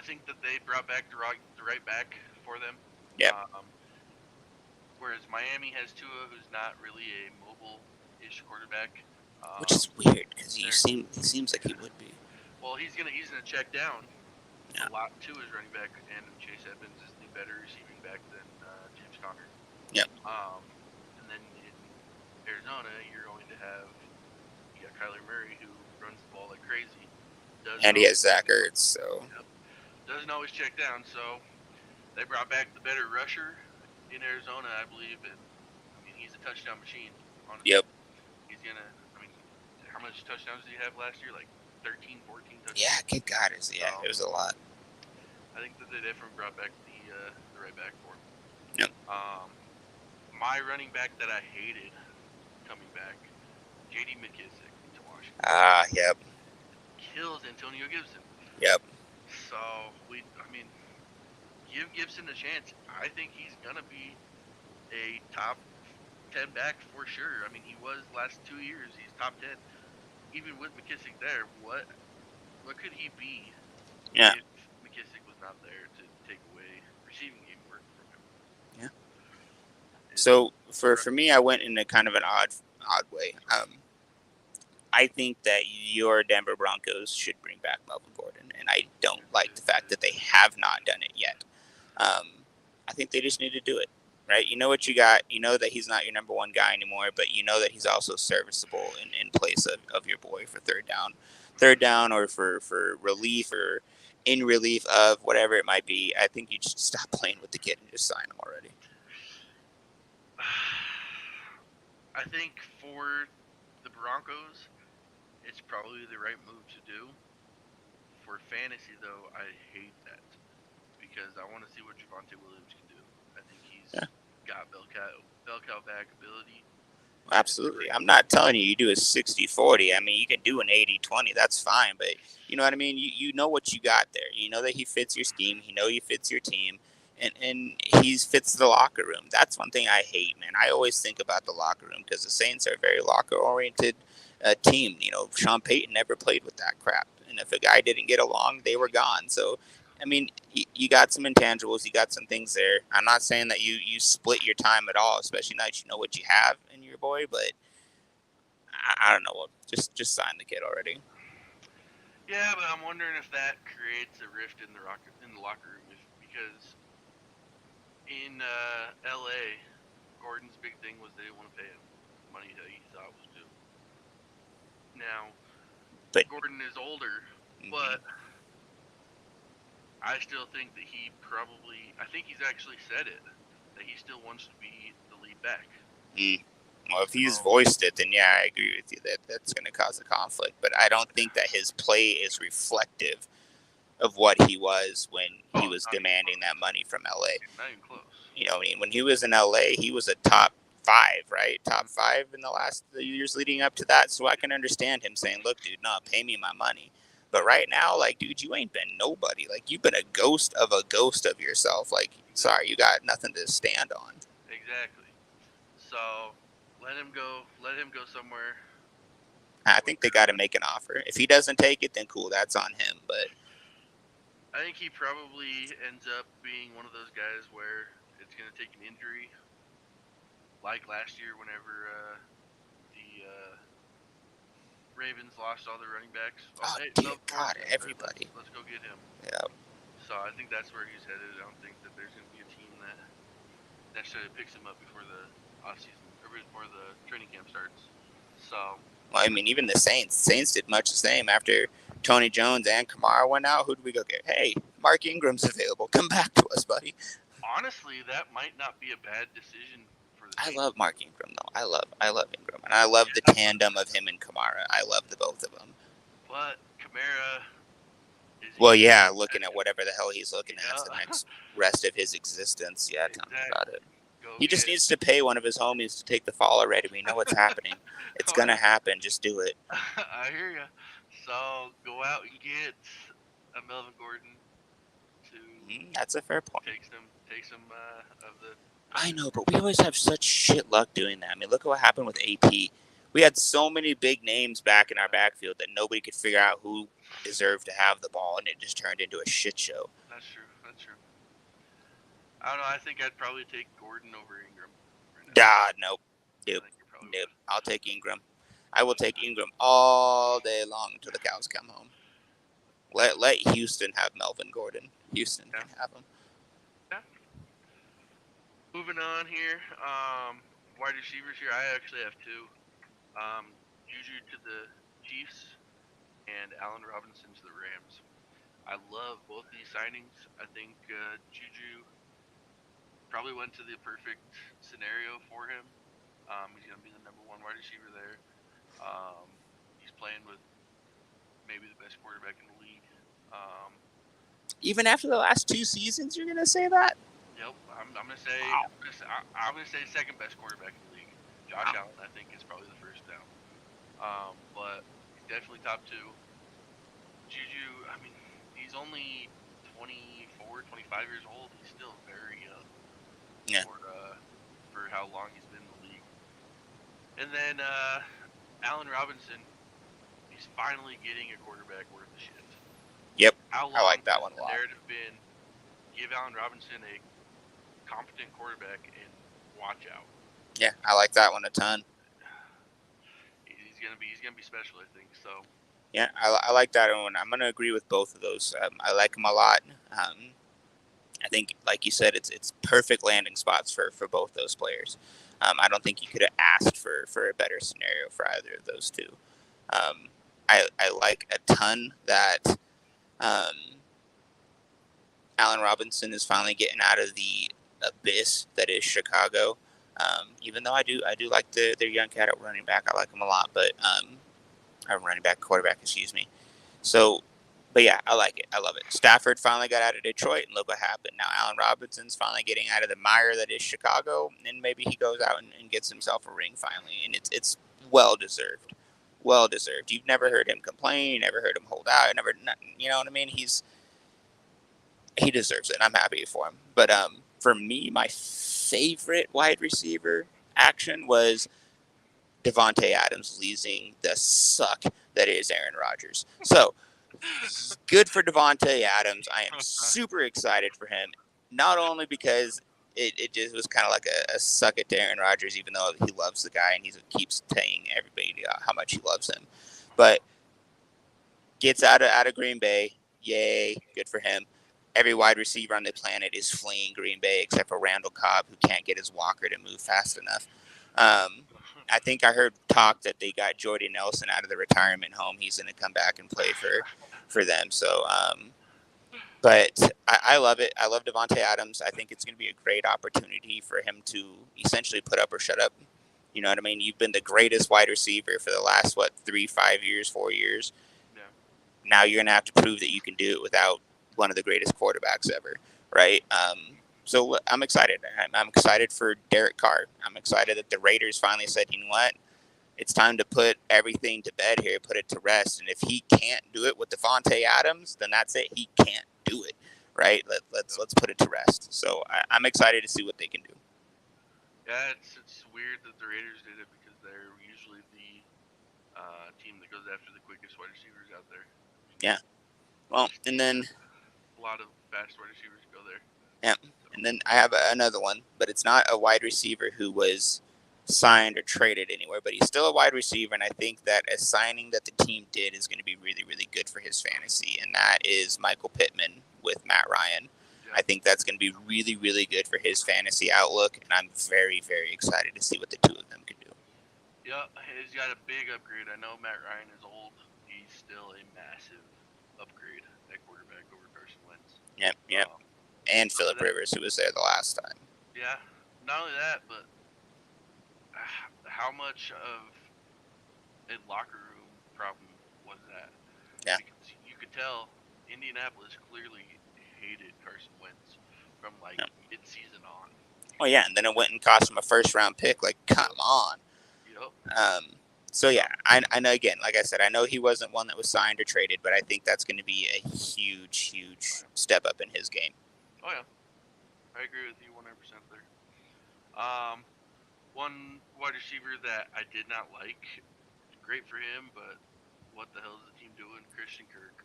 Speaker 1: think that they brought back the right back for them.
Speaker 2: Yeah.
Speaker 1: Whereas Miami has Tua, who's not really a mobile-ish quarterback.
Speaker 2: Which is weird because he seems like he would be.
Speaker 1: Well, he's gonna check down
Speaker 2: a
Speaker 1: lot to his running back, and Chase Edmonds is the better receiving back than James Conner.
Speaker 2: Yep.
Speaker 1: And then in Arizona, you're going to have Kyler Murray, who runs the ball like crazy.
Speaker 2: And he has Zach Ertz, so.
Speaker 1: Yep. Doesn't always check down, so they brought back the better rusher in Arizona, I believe, and I mean he's a touchdown machine. Honestly.
Speaker 2: Yep.
Speaker 1: He's gonna. I mean, how much touchdowns did he have last year? Like 13, 14 touchdowns.
Speaker 2: Yeah, good God, it was a lot.
Speaker 1: I think that they definitely brought back the right back for him.
Speaker 2: Yep.
Speaker 1: My running back that I hated coming back, J.D. McKissick to Washington.
Speaker 2: Yep.
Speaker 1: Kills Antonio Gibson.
Speaker 2: Yep.
Speaker 1: So give Gibson a chance. I think he's gonna be a top 10 back for sure. I mean, he was last 2 years. He's top 10. Even with McKissick there, what could he be?
Speaker 2: Yeah.
Speaker 1: If McKissick was not there to take away receiving game work from him.
Speaker 2: Yeah. So for me, I went in a kind of an odd way. I think that your Denver Broncos should bring back Melvin Gordon, and I don't like the fact that they have not done it yet. I think they just need to do it, right? You know what you got. You know that he's not your number one guy anymore, but you know that he's also serviceable in place of your boy for third down or for relief or in relief of whatever it might be. I think you just stop playing with the kid and just sign him already.
Speaker 1: I think for the Broncos, it's probably the right move to do. For fantasy, though, I hate that because I want to see what Devonte Williams can do. I think he's got bell cow back ability,
Speaker 2: Absolutely. I'm not telling you do a 60-40. I mean, you can do an 80-20. That's fine. But you know what I mean? You know what you got there. You know that he fits your scheme. You know he fits your team. And he fits the locker room. That's one thing I hate, man. I always think about the locker room because the Saints are a very locker-oriented team. You know, Sean Payton never played with that crap. And if a guy didn't get along, they were gone. So, I mean, you got some intangibles. You got some things there. I'm not saying that you split your time at all, especially now that you know what you have in your boy. But I don't know. Just sign the kid already.
Speaker 1: Yeah, but I'm wondering if that creates a rift in the locker room, because in L.A., Gordon's big thing was they didn't want to pay him money that he thought was due. Now,
Speaker 2: But
Speaker 1: Gordon is older,
Speaker 2: mm-hmm.
Speaker 1: but I still think that I think he's actually said it, that he still wants to be the lead back.
Speaker 2: Well, if he's
Speaker 1: So,
Speaker 2: voiced it, then yeah, I agree with you that that's going to cause a conflict. But I don't think that his play is reflective of what he was when he
Speaker 1: oh,
Speaker 2: was
Speaker 1: not even
Speaker 2: demanding that
Speaker 1: close.
Speaker 2: money from LA.
Speaker 1: Not even close.
Speaker 2: You know, I mean, when he was in LA, he was a top five, right? Top five in the last years leading up to that. So I can understand him saying, "Look, dude, no, pay me my money." But right now, like, dude, you ain't been nobody. Like, you've been a ghost of yourself. Like, sorry, you got nothing to stand on.
Speaker 1: Exactly. So let him go. Let him go somewhere
Speaker 2: I think they got to
Speaker 1: where
Speaker 2: make an offer. If he doesn't take it, then cool, that's on him. But
Speaker 1: I think he probably ends up being one of those guys where it's going to take an injury, like last year whenever the Ravens lost all their running backs. Oh,
Speaker 2: oh
Speaker 1: hey,
Speaker 2: dear
Speaker 1: Melvin
Speaker 2: God,
Speaker 1: Gordon's out there.
Speaker 2: everybody.
Speaker 1: Let's go get him.
Speaker 2: Yeah,
Speaker 1: So I think that's where he's headed. I don't think that there's going to be a team that necessarily picks him up before the off season or before the training camp starts. So
Speaker 2: well, I mean, even the Saints did much the same after Tony Jones and Kamara went out. Who did we go get? Hey, Mark Ingram's available. Come back to us, buddy.
Speaker 1: honestly, that might not be a bad decision for the
Speaker 2: I
Speaker 1: Saints.
Speaker 2: love Mark Ingram though. I love Ingram, and I love the
Speaker 1: Yeah,
Speaker 2: tandem of him and Kamara. I love the both of them.
Speaker 1: but Kamara, is he
Speaker 2: Well,
Speaker 1: going to be
Speaker 2: yeah, looking at
Speaker 1: competitive?
Speaker 2: whatever the hell he's looking at for the
Speaker 1: Yeah,
Speaker 2: next rest of his existence. Yeah, tell me about
Speaker 1: exactly.
Speaker 2: it.
Speaker 1: Go
Speaker 2: He just
Speaker 1: get.
Speaker 2: needs to pay one of his homies to take the fall already. We know what's happening. It's gonna happen. Just do it.
Speaker 1: I hear you. So go out and get a Melvin Gordon to
Speaker 2: That's a fair point.
Speaker 1: take some of the
Speaker 2: I
Speaker 1: touches
Speaker 2: know,
Speaker 1: from
Speaker 2: but we always have such shit luck doing that. I mean, look at what happened with AP. We had so many big names back in our backfield that nobody could figure out who deserved to have the ball, and it just turned into a shit show.
Speaker 1: That's true. That's true. I don't know. I think I'd probably take Gordon over Ingram right now.
Speaker 2: God, nope.
Speaker 1: I
Speaker 2: Nope.
Speaker 1: think you probably
Speaker 2: Nope.
Speaker 1: would.
Speaker 2: I'll take Ingram. I will take Ingram all day long until the cows come home. Let Houston have Melvin Gordon. Houston
Speaker 1: Yeah.
Speaker 2: can have him.
Speaker 1: Yeah. Moving on here. Wide receivers here. I actually have two. Juju to the Chiefs and Allen Robinson to the Rams. I love both these signings. I think Juju probably went to the perfect scenario for him. He's going to be the number one wide receiver there. He's playing with maybe the best quarterback in the league. Um,
Speaker 2: Even after the last 2 seasons, you're gonna say that?
Speaker 1: yep, I'm gonna say
Speaker 2: Wow.
Speaker 1: I'm gonna say second best quarterback in the league. Josh
Speaker 2: Wow.
Speaker 1: Allen, I think, is probably the first now. But he's definitely top two. Juju, I mean, he's only 24, 25 years old. He's still very young
Speaker 2: Yeah.
Speaker 1: for how long he's been in the league. And then Allen Robinson, he's finally getting a quarterback worth a shit.
Speaker 2: Yep.
Speaker 1: How
Speaker 2: I
Speaker 1: long
Speaker 2: like that
Speaker 1: has
Speaker 2: one a
Speaker 1: the
Speaker 2: lot.
Speaker 1: narrative been? Give Allen Robinson a competent quarterback and watch out.
Speaker 2: Yeah, I like that one a ton.
Speaker 1: He's gonna be special, I think. So
Speaker 2: Yeah, I like that one. I'm gonna agree with both of those. I like them a lot. I think, like you said, it's perfect landing spots for both those players. I don't think you could have asked for a better scenario for either of those two. Um, I like a ton that um, Allen Robinson is finally getting out of the abyss that is Chicago. Even though I do like their young cat at running back, I like him a lot. But running back quarterback, excuse me. So But yeah, I like it. I love it. Stafford finally got out of Detroit, and look what happened. Now Allen Robinson's finally getting out of the mire that is Chicago, and maybe he goes out and gets himself a ring finally, and it's well deserved. Well deserved. You've never heard him complain. You never heard him hold out. You know what I mean? He deserves it. And I'm happy for him. But for me, my favorite wide receiver action was Devonte Adams losing the suck that is Aaron Rodgers. So good for Devonte Adams. I am super excited for him, not only because it just was kind of like a suck it to Aaron Rodgers, even though he loves the guy and he keeps telling everybody how much he loves him, but gets out of Green Bay. Yay, good for him. Every wide receiver on the planet is fleeing Green Bay except for Randall Cobb, who can't get his walker to move fast enough. I think I heard talk that they got Jordy Nelson out of the retirement home. He's going to come back and play for them. So, but I love it. I love Devonte Adams. I think it's going to be a great opportunity for him to essentially put up or shut up. You know what I mean? You've been the greatest wide receiver for the last, 3, 5 years, 4 years.
Speaker 1: Yeah.
Speaker 2: Now you're going to have to prove that you can do it without one of the greatest quarterbacks ever, right? So I'm excited. I'm excited for Derek Carr. I'm excited that the Raiders finally said, you know what? It's time to put everything to bed here, put it to rest. And if he can't do it with Devonte Adams, then that's it. He can't do it, right? Let's put it to rest. So I'm excited to see what they can do.
Speaker 1: Yeah, it's weird that the Raiders did it because they're usually the team that goes after the quickest wide receivers out there.
Speaker 2: Yeah. Well, and then
Speaker 1: a lot of fast wide receivers go there.
Speaker 2: Yeah. And then I have another one, but it's not a wide receiver who was signed or traded anywhere, but he's still a wide receiver, and I think that a signing that the team did is going to be really, really good for his fantasy, and that is Michael Pittman with Matt Ryan. Yeah. I think that's going to be really, really good for his fantasy outlook, and I'm very, very excited to see what the two of them can do.
Speaker 1: Yeah, he's got a big upgrade. I know Matt Ryan is old. He's still a massive upgrade at quarterback over Carson Wentz.
Speaker 2: Yep. And Phillip Rivers, who was there the last time.
Speaker 1: Yeah, not only that, but how much of a locker room problem was that?
Speaker 2: Yeah.
Speaker 1: Because you could tell Indianapolis clearly hated Carson Wentz from mid-season on.
Speaker 2: Oh yeah, and then it went and cost him a first-round pick. Like, come on.
Speaker 1: Yep.
Speaker 2: So yeah, I know. Again, like I said, I know he wasn't one that was signed or traded, but I think that's going to be a huge, huge step up in his game.
Speaker 1: Oh yeah, I agree with you 100% there. One wide receiver that I did not like, great for him, but what the hell is the team doing? Christian Kirk.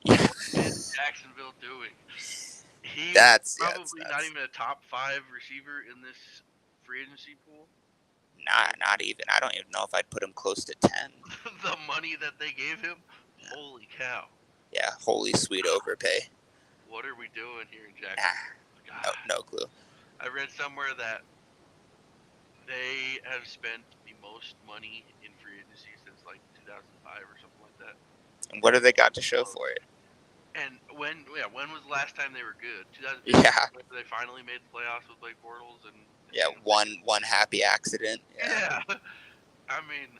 Speaker 1: What is Jacksonville doing? He's probably not even a top 5 receiver in this free agency pool.
Speaker 2: Not even. I don't even know if I'd put him close to 10.
Speaker 1: The money that they gave him? Holy cow.
Speaker 2: Yeah, holy sweet overpay.
Speaker 1: What are we doing here in Jacksonville?
Speaker 2: No clue.
Speaker 1: I read somewhere that they have spent the most money in free agency since 2005 or something like that.
Speaker 2: And what have they got to show for it?
Speaker 1: And when was the last time they were good? 2015.
Speaker 2: Yeah.
Speaker 1: They finally made the playoffs with Blake Bortles and
Speaker 2: one happy accident.
Speaker 1: Yeah. I mean,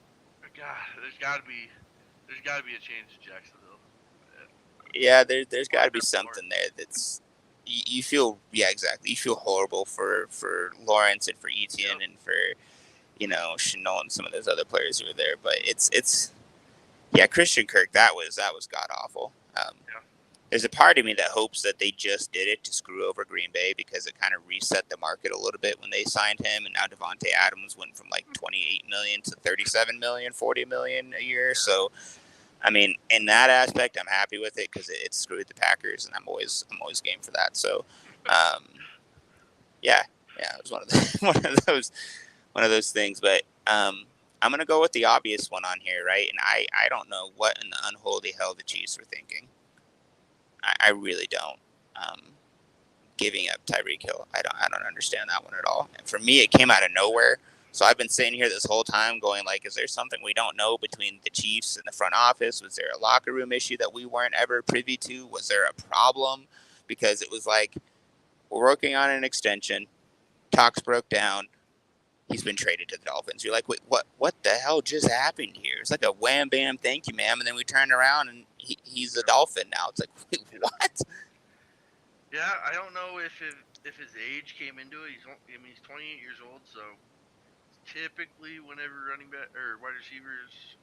Speaker 1: God, there's got to be a change in Jacksonville.
Speaker 2: Yeah, there's got to be something there that's you feel exactly. You feel horrible for Lawrence and for Etienne and for Chanel and some of those other players who were there, but it's Christian Kirk, that was god awful. There's a part of me that hopes that they just did it to screw over Green Bay because it kind of reset the market a little bit when they signed him, and now Devonte Adams went from 28 million to 37 million, 40 million a year. So, I mean, in that aspect, I'm happy with it because it screwed the Packers, and I'm always game for that. So, it was one of those things. But I'm gonna go with the obvious one on here, right? And I don't know what in the unholy hell the Chiefs were thinking. I really don't. Giving up Tyreek Hill, I don't understand that one at all. And for me, it came out of nowhere. So I've been sitting here this whole time going is there something we don't know between the Chiefs and the front office? Was there a locker room issue that we weren't ever privy to? Was there a problem? Because it was we're working on an extension. Talks broke down. He's been traded to the Dolphins. You're like, wait, what the hell just happened here? It's like a wham, bam, thank you, ma'am. And then we turned around and, he's a Dolphin now. It's like, wait, what?
Speaker 1: Yeah, I don't know if his age came into it. He's 28 years old, so typically whenever running back or wide receivers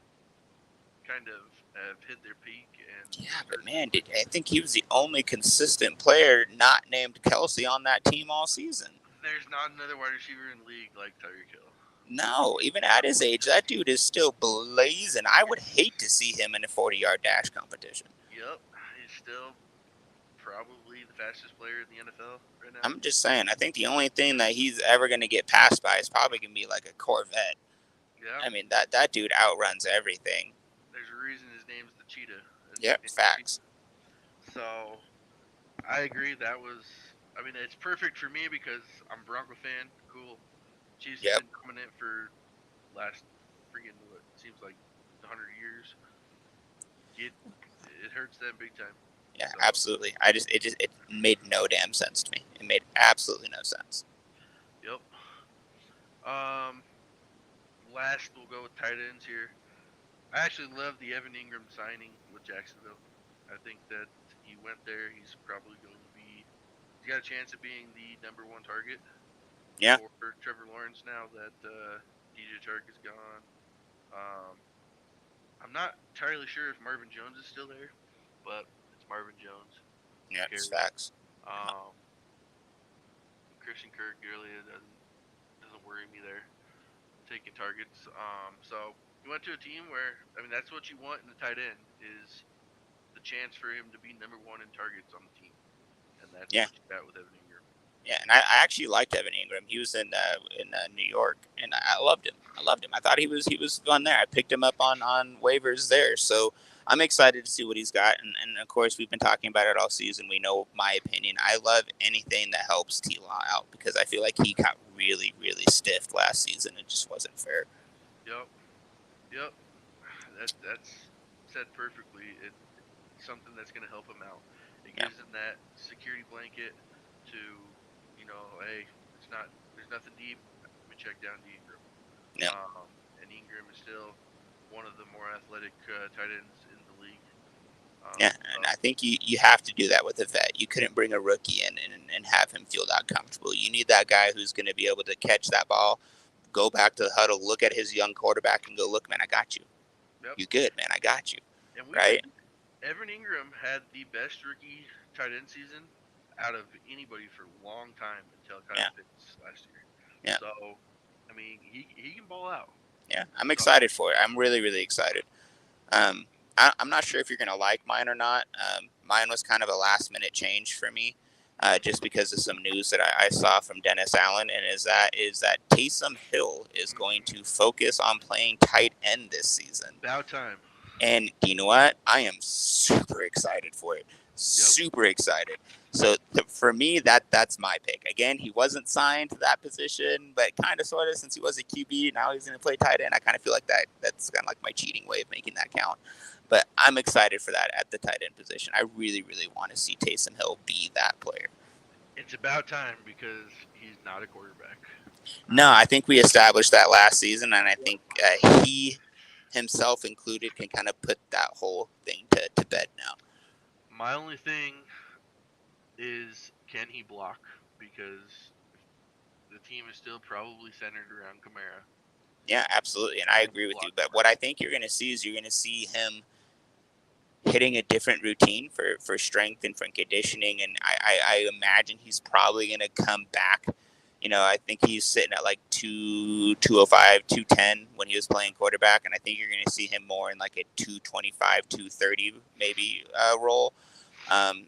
Speaker 1: kind of have hit their peak and
Speaker 2: Yeah, but
Speaker 1: start
Speaker 2: man, I think he was the only consistent player not named Kelsey on that team all season.
Speaker 1: there's not another wide receiver in the league like Tyreek Hill.
Speaker 2: No, even at his age, that dude is still blazing. I would hate to see him in a 40-yard dash competition.
Speaker 1: Yep, he's still probably the fastest player in the NFL right now.
Speaker 2: I'm just saying, I think the only thing that he's ever going to get passed by is probably going to be like a Corvette.
Speaker 1: Yeah.
Speaker 2: I mean, that dude outruns everything.
Speaker 1: There's a reason his name's the Cheetah.
Speaker 2: Yep, facts.
Speaker 1: So, I agree. It's perfect for me because I'm a Bronco fan. Cool. Chiefs have
Speaker 2: Yep.
Speaker 1: been dominant for last freaking what seems like 100 years. It hurts them big time.
Speaker 2: Yeah, so. Absolutely. It made no damn sense to me. It made absolutely no sense.
Speaker 1: Yep. Last we'll go with tight ends here. I actually love the Evan Ingram signing with Jacksonville. I think that he went there. He's probably going to be. He's got a chance of being the number one target.
Speaker 2: Yeah.
Speaker 1: For Trevor Lawrence now that DJ Chark is gone. I'm not entirely sure if Marvin Jones is still there, but it's Marvin Jones.
Speaker 2: Yeah, it's facts.
Speaker 1: Christian Kirk really doesn't worry me there. Taking targets. So you went to a team where that's what you want in the tight end is the chance for him to be number one in targets on the team, and that's what you got with Evan Ingram.
Speaker 2: Yeah, and I actually liked Evan Ingram. He was in New York, and I loved him. I thought he was fun there. I picked him up on waivers there, so I'm excited to see what he's got. And of course, we've been talking about it all season. We know my opinion. I love anything that helps T-Law out because I feel like he got really, really stiffed last season. It just wasn't fair.
Speaker 1: Yep. That's said perfectly. It's something that's going to help him out. It gives him that security blanket to, hey, there's nothing deep. Let me check down to Ingram.
Speaker 2: Yeah.
Speaker 1: And Ingram is still one of the more athletic tight ends in the league.
Speaker 2: And I think you have to do that with a vet. You couldn't bring a rookie in and have him feel that comfortable. You need that guy who's going to be able to catch that ball, go back to the huddle, look at his young quarterback, and go, look, man, I got you.
Speaker 1: Yep.
Speaker 2: You good, man, I got you.
Speaker 1: And
Speaker 2: right?
Speaker 1: Evan Ingram had the best rookie tight end season out of anybody for a long time until Kyle Pitts last year.
Speaker 2: Yeah.
Speaker 1: So, he can ball out.
Speaker 2: Yeah, I'm excited for it. I'm really, really excited. I'm not sure if you're going to like mine or not. Mine was kind of a last-minute change for me, just because of some news that I saw from Dennis Allen, and is that Taysom Hill is going to focus on playing tight end this season.
Speaker 1: About time.
Speaker 2: And you know what? I am super excited for it. Super excited. So for me, that's my pick. Again, he wasn't signed to that position, but kind of sort of since he was a QB, now he's going to play tight end. I kind of feel like that's kind of like my cheating way of making that count. But I'm excited for that at the tight end position. I really, really want to see Taysom Hill be that player.
Speaker 1: It's about time because he's not a quarterback.
Speaker 2: No, I think we established that last season, and I think he himself included can kind of put that whole thing to bed now.
Speaker 1: My only thing is, can he block? Because the team is still probably centered around Kamara.
Speaker 2: Yeah, absolutely, and I agree with you. But what I think you're going to see is you're going to see him hitting a different routine for strength and for conditioning, and I imagine he's probably going to come back. I think he's sitting at like 205, 210 when he was playing quarterback, and I think you're going to see him more in like a 225, 230 maybe role.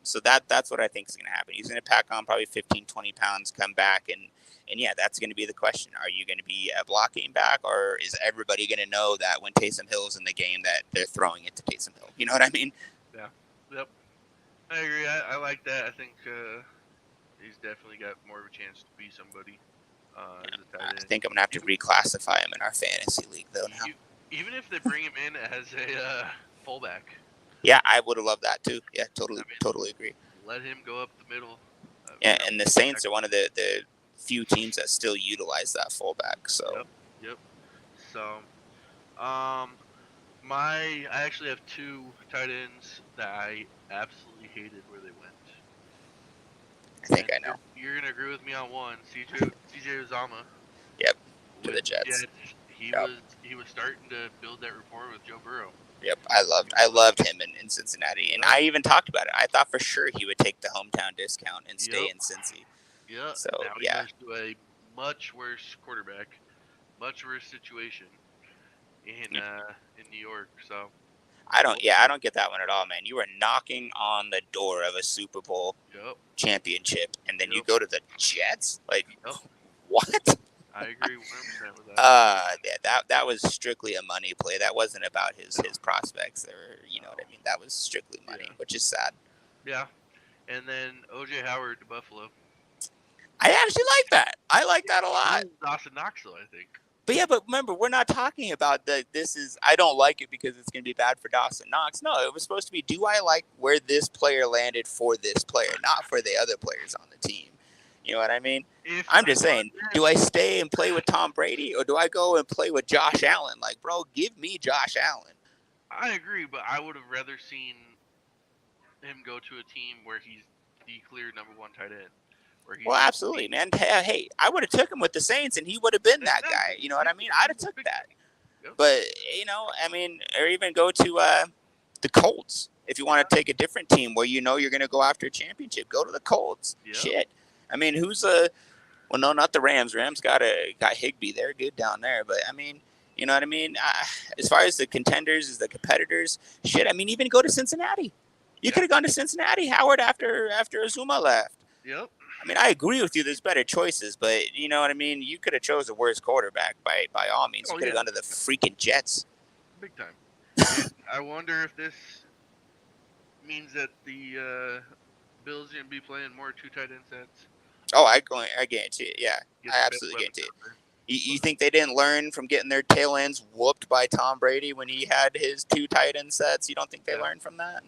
Speaker 2: So that's what I think is going to happen. He's going to pack on probably 15, 20 pounds, come back, and yeah, that's going to be the question. Are you going to be a blocking back, or is everybody going to know that when Taysom Hill's in the game that they're throwing it to Taysom Hill? You know what I mean?
Speaker 1: Yeah. Yep. I agree. I like that. I think he's definitely got more of a chance to be somebody.
Speaker 2: I think I'm going to have to reclassify him in our fantasy league, though, now.
Speaker 1: Even if they bring him in as a fullback.
Speaker 2: Yeah, I would have loved that, too. Yeah, totally agree.
Speaker 1: Let him go up the middle.
Speaker 2: Yeah, and the Saints are one of the few teams that still utilize that fullback. So.
Speaker 1: Yep. So, I actually have two tight ends that I absolutely hated where they went.
Speaker 2: I think
Speaker 1: And
Speaker 2: I know.
Speaker 1: you're gonna agree with me on one, CJ Ozama
Speaker 2: Yep, to
Speaker 1: with
Speaker 2: the
Speaker 1: the
Speaker 2: Jets.
Speaker 1: Jets.
Speaker 2: Yep.
Speaker 1: He was starting to build that rapport with Joe Burrow.
Speaker 2: Yep,
Speaker 1: He
Speaker 2: I
Speaker 1: was.
Speaker 2: loved him in Cincinnati, and
Speaker 1: Yep.
Speaker 2: I even talked about it. I thought for sure he would take the hometown discount and stay
Speaker 1: Yep.
Speaker 2: in Cincy.
Speaker 1: Yep.
Speaker 2: So
Speaker 1: Now he
Speaker 2: yeah,
Speaker 1: goes to a much worse quarterback, much worse situation in New York. So we'll
Speaker 2: I
Speaker 1: see.
Speaker 2: don't get that one at all, man. You are knocking on the door of a Super Bowl
Speaker 1: Yep.
Speaker 2: championship, and then you
Speaker 1: Yep.
Speaker 2: go to the Jets. Like,
Speaker 1: Yep.
Speaker 2: what?
Speaker 1: I agree 100% with that.
Speaker 2: Yeah, that was strictly a money play. That wasn't about
Speaker 1: No.
Speaker 2: his prospects, or you know what
Speaker 1: No.
Speaker 2: I mean. That was strictly money,
Speaker 1: Yeah.
Speaker 2: which is sad.
Speaker 1: Yeah. And then OJ Howard to Buffalo.
Speaker 2: I actually like that. I like that a lot.
Speaker 1: Dawson Knoxville, I think.
Speaker 2: But yeah, but remember, we're not talking about the. This is I don't like it because it's going to be bad for Dawson Knox. No, it was supposed to be. Do I like where this player landed for this player, not for the other players on the team? You know what I mean?
Speaker 1: If
Speaker 2: I'm
Speaker 1: I
Speaker 2: just saying, do I stay and play with Tom Brady or do I go and play with Josh Allen? Like, bro, give me Josh Allen.
Speaker 1: I agree, but I would have rather seen him go to a team where he's the clear number one tight end, where he's
Speaker 2: Well, absolutely,
Speaker 1: leading.
Speaker 2: man. Hey, I would have took him with the Saints, and he would have been that guy.
Speaker 1: Exactly.
Speaker 2: You know what I
Speaker 1: Yep.
Speaker 2: mean? I'd have took
Speaker 1: Big
Speaker 2: that.
Speaker 1: time. Yep.
Speaker 2: But you know, I mean, or even go to the Colts if you want
Speaker 1: Yeah.
Speaker 2: to take a different team where you know you're going to go after a championship. Go to the Colts.
Speaker 1: Yep.
Speaker 2: Shit. I mean, who's well, no, not the Rams. Rams got Higbee. They're good down there. But I mean, you know what I mean? As far as the contenders, as the competitors, shit. I mean, even go to Cincinnati. You could
Speaker 1: Yeah.
Speaker 2: have gone to Cincinnati, Howard, after Ozuma left.
Speaker 1: Yep.
Speaker 2: I mean, I agree with you. There's better choices, but you know what I mean. You could have chose a worse quarterback by all means. You
Speaker 1: Oh
Speaker 2: could have
Speaker 1: yeah.
Speaker 2: gone to the freaking Jets.
Speaker 1: Big time. And I wonder if this means that the Bills are gonna be playing more two tight end sets.
Speaker 2: Oh, I guarantee it. Yeah,
Speaker 1: Get
Speaker 2: I
Speaker 1: the best
Speaker 2: absolutely
Speaker 1: weapons
Speaker 2: guarantee it.
Speaker 1: out there.
Speaker 2: You think they didn't learn from getting their tail ends whooped by Tom Brady when he had his two tight end sets? You don't think they
Speaker 1: Yeah.
Speaker 2: learned from that?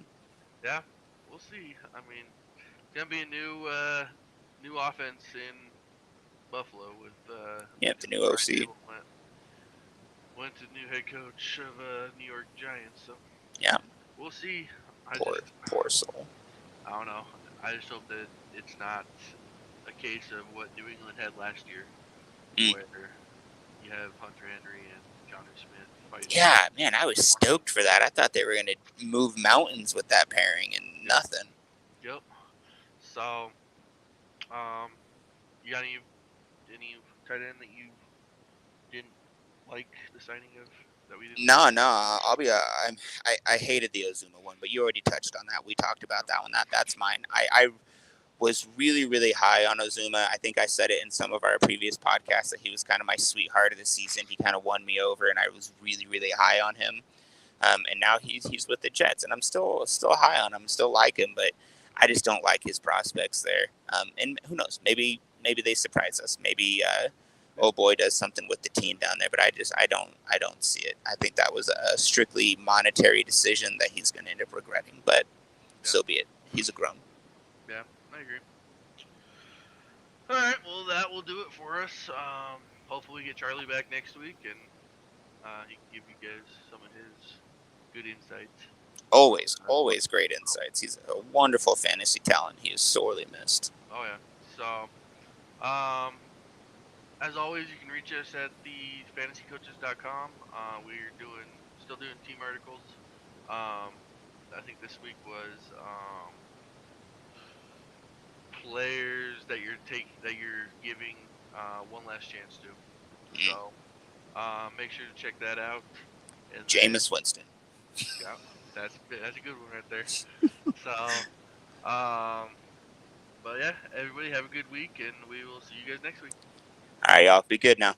Speaker 1: Yeah. We'll see. I mean, it's gonna be a new offense in Buffalo with
Speaker 2: Yep, the new
Speaker 1: Brian
Speaker 2: OC.
Speaker 1: Dable went to new head coach of New York Giants. So
Speaker 2: Yeah,
Speaker 1: we'll see.
Speaker 2: poor soul.
Speaker 1: I don't know. I just hope that it's not a case of what New England had last year,
Speaker 2: Mm.
Speaker 1: where you have Hunter Henry and Johnny Smith fighting.
Speaker 2: Yeah, man, I was stoked for that. I thought they were gonna move mountains with that pairing, and nothing.
Speaker 1: Yep. So, you got any tight end that you didn't like the signing of that we didn't?
Speaker 2: No, I'll be. I hated the Ozuma one, but you already touched on that. We talked about that one. That's mine. I was really, really high on Ozuma. I think I said it in some of our previous podcasts that he was kind of my sweetheart of the season. He kind of won me over, and I was really, really high on him. And now he's with the Jets, and I'm still high on him. Still like him, but I just don't like his prospects there. And who knows? Maybe they surprise us. Maybe oh boy does something with the team down there. But I don't see it. I think that was a strictly monetary decision that he's going to end up regretting. But so be it. He's a grown.
Speaker 1: Yeah, I agree. All right, well that will do it for us. Hopefully we get Charlie back next week, and he can give you guys some of his good insights.
Speaker 2: Always great insights. He's a wonderful fantasy talent. He is sorely missed.
Speaker 1: Oh yeah. So, um, as always, you can reach us at thefantasycoaches.com. We're still doing team articles. I think this week was players that you're giving one last chance to. So make sure to check that out. And
Speaker 2: Jameis Winston.
Speaker 1: Yeah, that's a good one right there. So, but yeah, everybody have a good week, and we will see you guys next week.
Speaker 2: All right, y'all. Be good now.